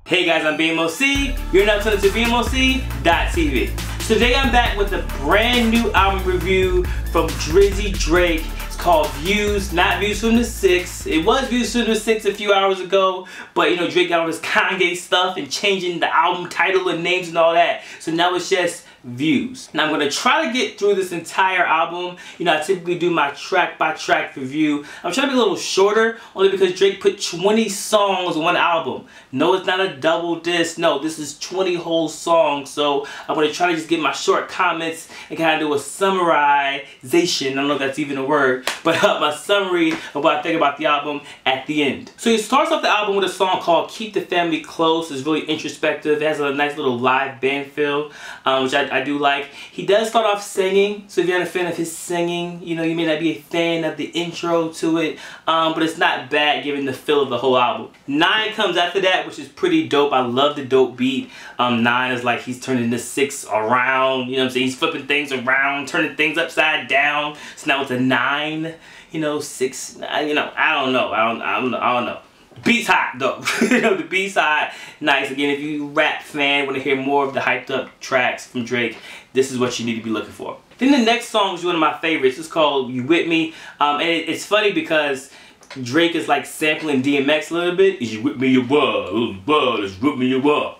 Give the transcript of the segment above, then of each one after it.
Hey guys, I'm BMOC. You're now tuned to BMOC.TV. So today I'm back with a brand new album review from Drizzy Drake. It's called Views, not Views from the 6. It was Views from the 6 a few hours ago, but you know, Drake got all this Kanye stuff and changing the album title and names and all that. So now it's just Views. Now I'm going to try to get through this entire album. You know, I typically do my track by track review. I'm trying to be a little shorter only because Drake put 20 songs on one album. No, it's not a double disc. No, this is 20 whole songs. So I'm going to try to just get my short comments and kind of do a summarization. I don't know if that's even a word, but my summary of what I think about the album at the end. So he starts off the album with a song called Keep the Family Close. It's really introspective. It has a nice little live band feel, which I do like. He does start off singing, so if you're not a fan of his singing, you know, you may not be a fan of the intro to it, but it's not bad given the feel of the whole album. 9 comes after that, which is pretty dope. I love the dope beat. 9 is like he's turning the 6 around, you know what I'm saying? He's flipping things around, turning things upside down. So now it's a 9, you know, 6, you know, I don't know. Beat's hot though. You know, the beat's hot. Nice. Again, if you rap fan, want to hear more of the hyped up tracks from Drake, this is what you need to be looking for. Then the next song is one of my favorites. It's called You Wit Me. And it's funny because Drake is like sampling DMX a little bit. Is you whip me your bud, is whip me your bud.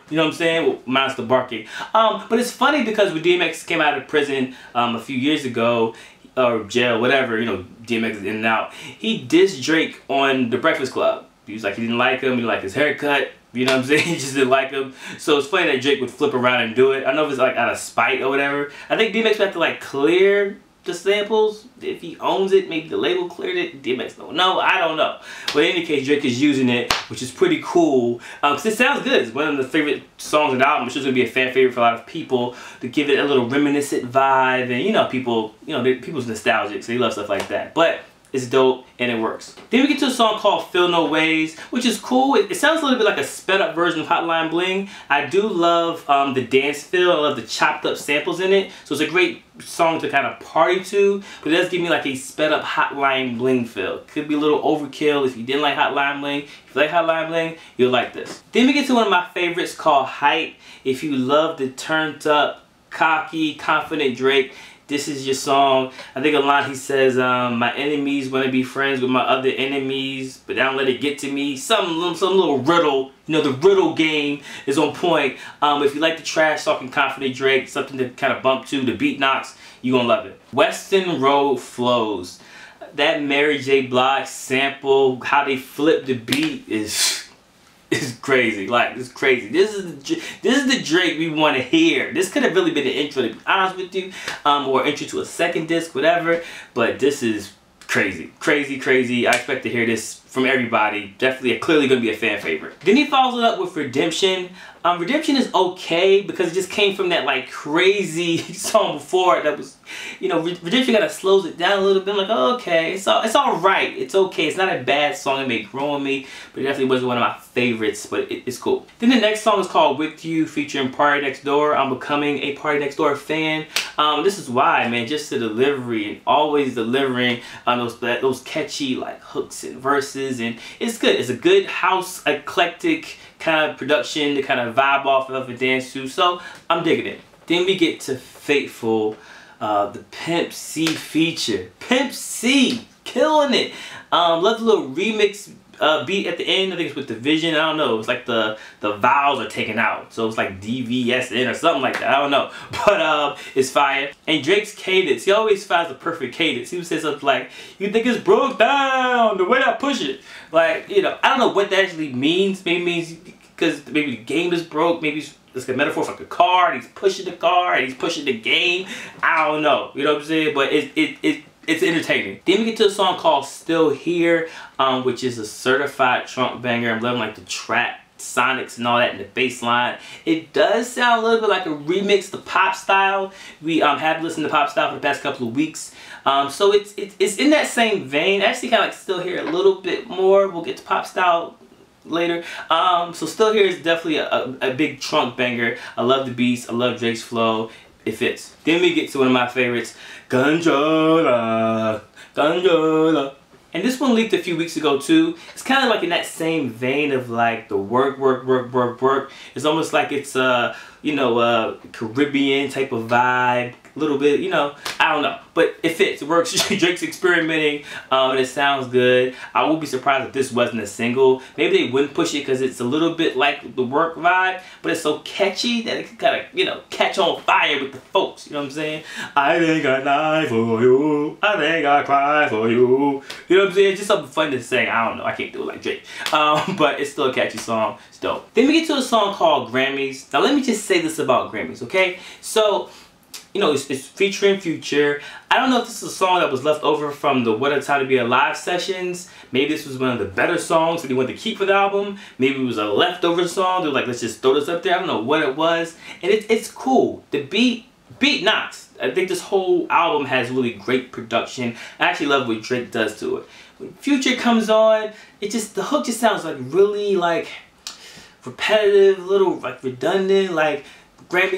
You know what I'm saying? Well, minus the barking. But it's funny because when DMX came out of prison a few years ago, or jail, whatever, you know, DMX is in and out, he dissed Drake on The Breakfast Club. He was like, he didn't like him, he didn't like his haircut, you know what I'm saying? He just didn't like him. So it's funny that Drake would flip around and do it. I don't know if it's like out of spite or whatever. I think DMX would have to like clear the samples. If he owns it, maybe the label cleared it. DMX don't know. I don't know. But in any case, Drake is using it, which is pretty cool. Because it sounds good. It's one of the favorite songs on the album. It's just going to be a fan favorite for a lot of people to give it a little reminiscent vibe. And you know, people, you know, people's nostalgic, so they love stuff like that. But it's dope and it works. Then we get to a song called Feel No Ways, which is cool. It sounds a little bit like a sped up version of Hotline Bling. I do love the dance feel. I love the chopped up samples in it. So it's a great song to kind of party to, but it does give me like a sped up Hotline Bling feel. Could be a little overkill if you didn't like Hotline Bling. If you like Hotline Bling, you'll like this. Then we get to one of my favorites called Hype. If you love the turned up, cocky, confident Drake, this is your song. I think a line he says, my enemies want to be friends with my other enemies, but don't let it get to me. Some little riddle. You know, the riddle game is on point. If you like the trash talking confident Drake, something to kind of bump to, the beat knocks, you're going to love it. Weston Road Flows. That Mary J. Blige sample, how they flip the beat is crazy. Like, it's crazy. This is the Drake we want to hear. This could have really been an intro, to be honest with you, or intro to a second disc, whatever. But this is crazy, crazy, crazy. I expect to hear this from everybody. Definitely, clearly going to be a fan favorite. Then he follows it up with Redemption. Redemption is okay because it just came from that like crazy song before that was, you know, Redemption kind of slows it down a little bit. I'm like, oh, okay, it's all right. It's okay. It's not a bad song. It may grow on me, but it definitely wasn't one of my favorites, but it's cool. Then the next song is called With You, featuring Party Next Door. I'm becoming a Party Next Door fan. This is why, man, just the delivery and always delivering those catchy like hooks and verses, and it's good. It's a good house eclectic kind of production to kind of vibe off of and dance to, so I'm digging it. Then we get to Fateful, the Pimp C feature. Pimp C, killing it. Love the little remix beat at the end. I think it's with the Vision. I don't know. It's like the vowels are taken out, so it's like DVSN or something like that. I don't know, but it's fire. And Drake's cadence, he always finds the perfect cadence. He would say something like, "You think it's broke down the way I push it." Like, you know, I don't know what that actually means. Maybe it means because maybe the game is broke. Maybe it's a metaphor for like a car, and he's pushing the car, and he's pushing the game. I don't know. You know what I'm saying? But it's entertaining. Then we get to a song called Still Here, which is a certified trunk banger. I'm loving like the trap sonics and all that in the bass line. It does sound a little bit like a remix to pop style. We have listened to pop style for the past couple of weeks. So it's in that same vein. Actually kind of like Still Here a little bit more. We'll get to pop style later. So Still Here is definitely a big trunk banger. I love the beats. I love Drake's flow. It fits. Then we get to one of my favorites, Controlla, Controlla. And this one leaked a few weeks ago too. It's kind of like in that same vein of like the work. It's almost like it's you know, Caribbean type of vibe. A little bit, you know, I don't know, but it fits, it works. Drake's experimenting, and it sounds good. I would be surprised if this wasn't a single. Maybe they wouldn't push it because it's a little bit like the work vibe, but it's so catchy that it can kind of, you know, catch on fire with the folks. You know what I'm saying? I think I die for you. I think I cry for you. You know what I'm saying? It's just something fun to sing. I don't know. I can't do it like Drake, but it's still a catchy song. It's dope. Then we get to a song called Grammys. Now let me just say this about Grammys, okay? So, you know, it's featuring Future. I don't know if this is a song that was left over from the What a Time to Be Alive sessions. Maybe this was one of the better songs that he wanted to keep for the album. Maybe it was a leftover song. They're like, let's just throw this up there. I don't know what it was. And it's cool. The beat knocks. I think this whole album has really great production. I actually love what Drake does to it. When Future comes on, the hook just sounds like really like repetitive, a little like redundant, like Grammy.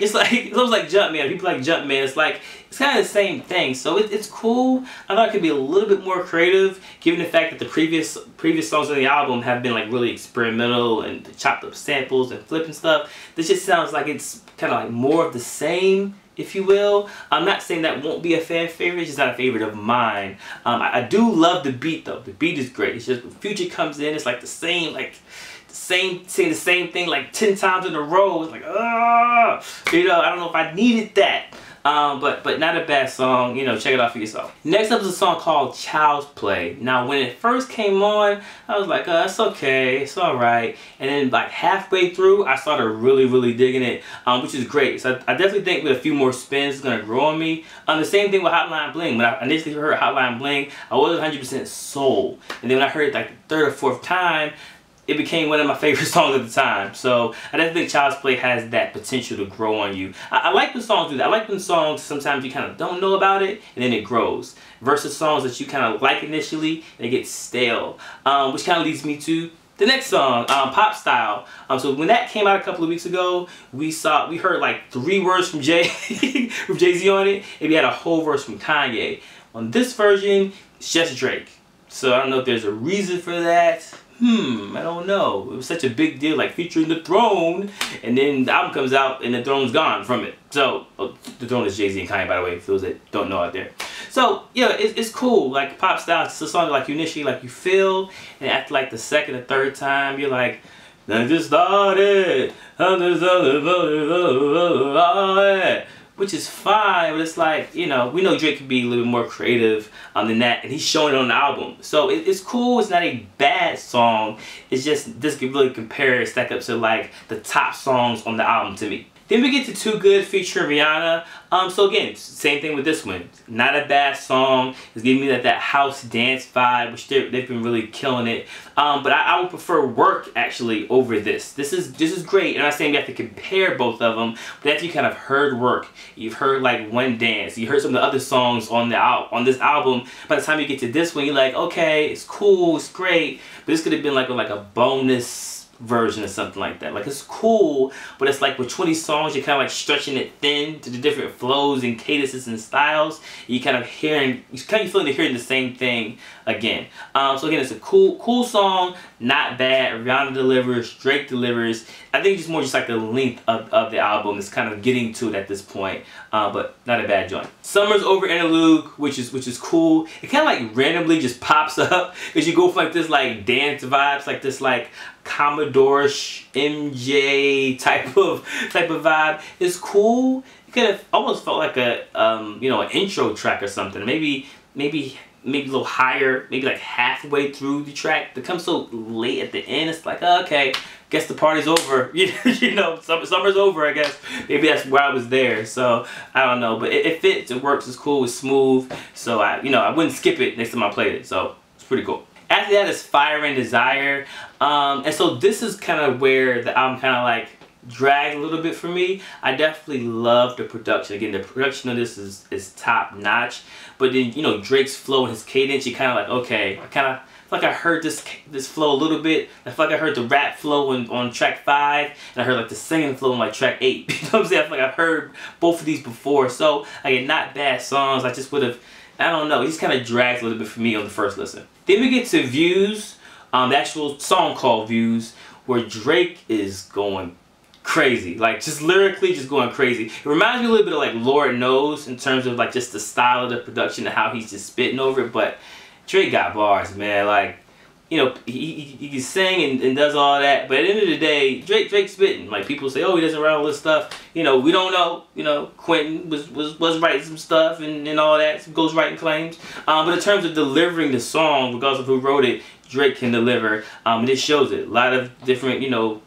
It's like, it's almost like Jumpman. People like Jumpman. It's like, it's kind of the same thing. So it's cool. I thought it could be a little bit more creative, given the fact that the previous songs on the album have been like really experimental and chopped up samples and flipping stuff. This just sounds like it's kind of like more of the same, if you will. I'm not saying that won't be a fan favorite. It's just not a favorite of mine. I do love the beat though. The beat is great. It's just when Future comes in, it's like the same, like saying the same thing like 10 times in a row. It's like, you know, I don't know if I needed that. But not a bad song. You know, check it out for yourself. Next up is a song called Child's Play. Now, when it first came on, I was like, it's okay, it's alright. And then like halfway through, I started really digging it, which is great. So I definitely think with a few more spins, it's gonna grow on me. The same thing with Hotline Bling. When I initially heard Hotline Bling, I wasn't 100% sold. And then when I heard it like the third or fourth time, it became one of my favorite songs at the time. So I definitely think Child's Play has that potential to grow on you. I like when songs do that. I like when songs, sometimes you kind of don't know about it and then it grows. Versus songs that you kind of like initially and they get stale. Which kind of leads me to the next song, Pop Style. So when that came out a couple of weeks ago, we heard like 3 words from from Jay-Z on it, and we had a whole verse from Kanye. On this version, it's just Drake. So I don't know if there's a reason for that. I don't know. It was such a big deal, like featuring the throne, and then the album comes out and the throne's gone from it. So, the throne is Jay-Z and Kanye, by the way, for those that don't know out there. So, yeah, it's cool. Like, Pop Style, it's a song like you initially, like, you feel, and after, like, the second or third time, you're like, I just started, which is fine, but it's like, you know, we know Drake can be a little bit more creative than that, and he's showing it on the album. So it's cool. It's not a bad song. It's just, this could really compare, stack up to like the top songs on the album to me. Then we get to Too Good featuring Rihanna. So again, same thing with this one. Not a bad song. It's giving me that house dance vibe, which they've been really killing it. But I would prefer Work actually over this. This is great. And I'm not saying you have to compare both of them, but after you kind of heard Work, you've heard like One Dance, you heard some of the other songs on this album. By the time you get to this one, you're like, okay, it's cool, it's great, but this could have been like a bonus version or something like that. Like, it's cool, but it's like with 20 songs, you're kind of like stretching it thin to the different flows and cadences and styles. You kind of feeling the same thing again. So again, it's a cool song, not bad. Rihanna delivers, Drake delivers. I think it's more just like the length of the album is kind of getting to it at this point, but not a bad joint. Summer's Over Interlude, which is cool. It kind of like randomly just pops up because you go for like this like dance vibes, like this like Commodore MJ type of vibe. It's cool. It could have almost felt like a you know, an intro track or something. Maybe a little higher, maybe like halfway through the track. It comes so late at the end. It's like, okay, guess the party's over. You know, summer's over, I guess. Maybe that's where I was there. So I don't know, but it fits. It works. It's cool. It's smooth. So I wouldn't skip it next time I played it. So it's pretty cool. After that is Fire and Desire. And so this is kind of where the album kind of like dragged a little bit for me. I definitely love the production. Again, the production of this is top notch. But then, you know, Drake's flow and his cadence, you kind of like, okay, I kind of feel like I heard this flow a little bit. I feel like I heard the rap flow on track 5, and I heard like the singing flow on like track 8. You know what I'm saying? I feel like I've heard both of these before. So, again, not bad songs. I just would have I don't know, it just kind of drags a little bit for me on the first listen. Then we get to Views, the actual song called Views, where Drake is going crazy, like just lyrically just going crazy. It reminds me a little bit of like Lord Knows in terms of like just the style of the production and how he's just spitting over it, but Drake got bars, man. Like, you know, he can sing and does all that, but at the end of the day, Drake's spitting. Like, people say, oh, he doesn't write all this stuff. You know, we don't know. You know, Quentin was writing some stuff and all that, some ghostwriting claims. But in terms of delivering the song, regardless of who wrote it, Drake can deliver. And it shows it. A lot of different, you know,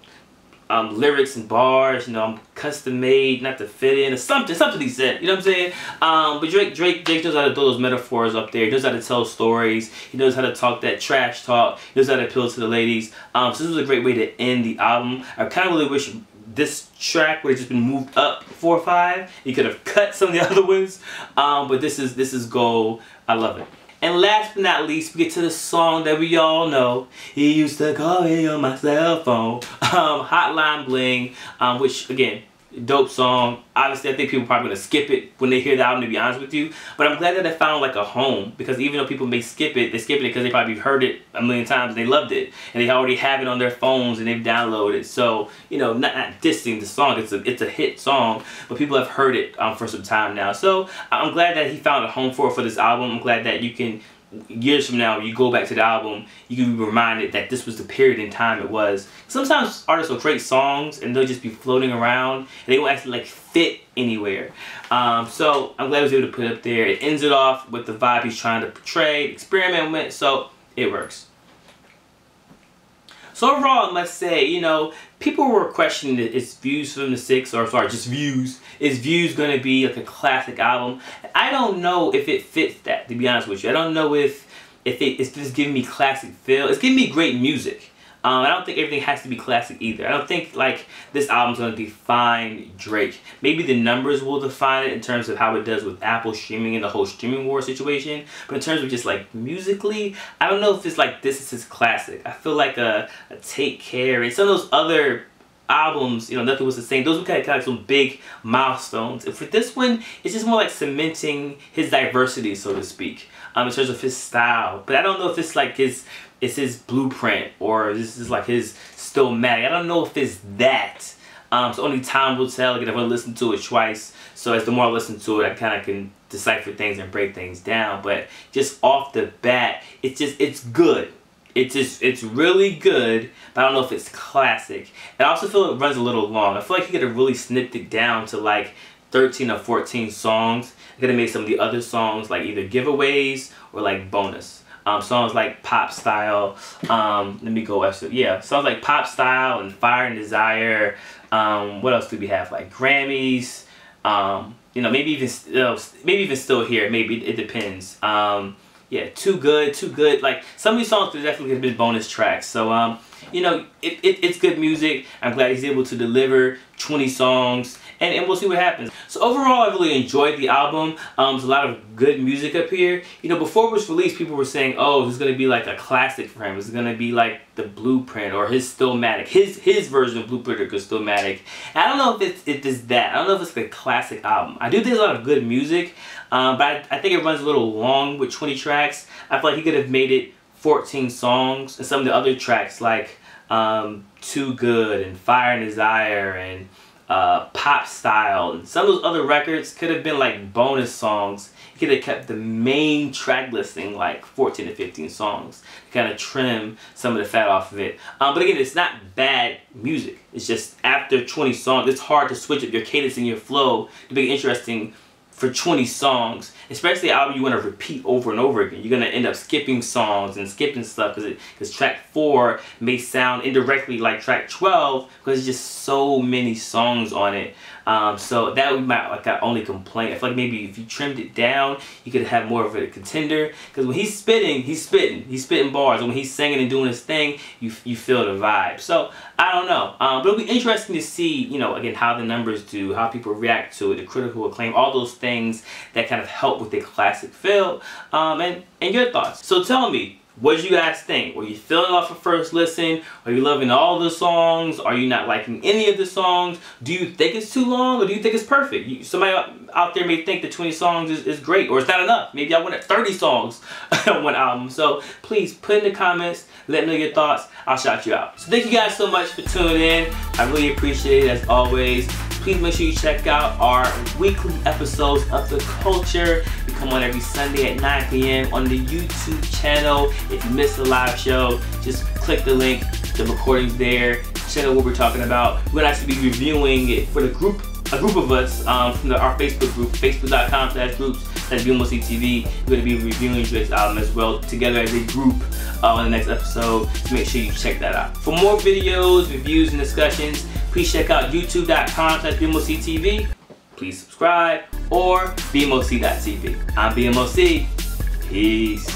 lyrics and bars, you know, custom made, not to fit in, or something he said, you know what I'm saying? But Drake knows how to throw those metaphors up there. He knows how to tell stories. He knows how to talk that trash talk. He knows how to appeal to the ladies. So this was a great way to end the album. I kind of really wish this track would have just been moved up 4 or 5. He could have cut some of the other ones. But this is gold. I love it. And last but not least, we get to the song that we all know. He used to call me on my cell phone. Hotline Bling, which again, dope song. Obviously, I think people are probably gonna skip it when they hear the album, to be honest with you. But I'm glad that it found like a home, because even though people may skip it, they skip it because they probably heard it a million times and they loved it, and they already have it on their phones and they've downloaded it. So, you know, not dissing the song. It's a hit song, but people have heard it for some time now. So I'm glad that he found a home for this album. I'm glad that you can, years from now, when you go back to the album, you can be reminded that this was the period in time it was. Sometimes artists will create songs and they'll just be floating around and they won't actually like fit anywhere. So I'm glad I was able to put it up there. It ends it off with the vibe he's trying to portray, experiment with, so it works. So overall, I must say, you know, people were questioning is Views from the 6, or sorry, just Views. Is Views going to be like a classic album? I don't know if it fits that, to be honest with you. I don't know if it's just giving me classic feel. It's giving me great music. I don't think everything has to be classic either. I don't think like this album's going to define Drake. Maybe the numbers will define it in terms of how it does with Apple streaming and the whole streaming war situation. But in terms of just like musically, I don't know if it's like this is his classic. I feel like a Take Care and some of those other albums, you know, Nothing Was the Same. Those were kind of like some big milestones. And for this one, it's just more like cementing his diversity, so to speak, in terms of his style. But I don't know if it's like it's his blueprint or this is like his Stillmatic. I don't know if it's that. So only time will tell. Again, I've only listened to it twice. So as the more I listen to it, I kind of can decipher things and break things down. But just off the bat, it's good. It's really good, but I don't know if it's classic. And I also feel it runs a little long. I feel like he could have really snipped it down to like 13 or 14 songs. He could have made some of the other songs like either giveaways or like bonus. Songs like Pop Style, let me go Weston. Yeah, songs like Pop Style and Fire and Desire. What else do we have? Like Grammys. You know, maybe even Still Here. Maybe it depends. Yeah, Too Good. Like some of these songs could definitely have been bonus tracks. So you know, it's good music. I'm glad he's able to deliver 20 songs. And we'll see what happens. So overall, I really enjoyed the album. There's a lot of good music up here. You know, before it was released, people were saying, oh, this is going to be like a classic for him. It's going to be like the Blueprint or his Stillmatic. His version of Blueprint or Stillmatic. And I don't know if it is that. I don't know if it's like a classic album. I do think there's a lot of good music. But I think it runs a little long with 20 tracks. I feel like he could have made it 14 songs. And some of the other tracks like Too Good and Fire and Desire and Pop Style and some of those other records could have been like bonus songs. He could have kept the main track listing like 14 to 15 songs to kind of trim some of the fat off of it. But again, it's not bad music. It's just after 20 songs, it's hard to switch up your cadence and your flow to make it interesting for 20 songs, especially an album you want to repeat over and over again. You're going to end up skipping songs and skipping stuff because track 4 may sound indirectly like track 12 because there's just so many songs on it. So that would be my only complaint. I feel like maybe if you trimmed it down, you could have more of a contender. Because when he's spitting bars. And when he's singing and doing his thing, you feel the vibe. So I don't know. But it'll be interesting to see, you know, again, how the numbers do, how people react to it, the critical acclaim, all those things that kind of help with the classic feel. And your thoughts. So tell me, What did you guys think? Were you feeling off a first listen? Are you loving all the songs? Are you not liking any of the songs? Do you think it's too long, or do you think it's perfect? Somebody out there may think that 20 songs is great, or it's not enough. Maybe I wanted 30 songs on one album. So please put in the comments, let me know your thoughts. I'll shout you out. So thank you guys so much for tuning in. I really appreciate it as always. Please make sure you check out our weekly episodes of The Culture. We come on every Sunday at 9 p.m. on the YouTube channel. If you missed the live show, just click the link. The recording's there. Check out what we're talking about. We're going to actually be reviewing it for a group of us from our Facebook group, facebook.com/groups/BMOCTV. We're going to be reviewing Drake's album as well together as a group on the next episode. So make sure you check that out. For more videos, reviews, and discussions, please check out youtube.com/BMOCTV. Please subscribe, or BMOC.TV. I'm BMOC. Peace.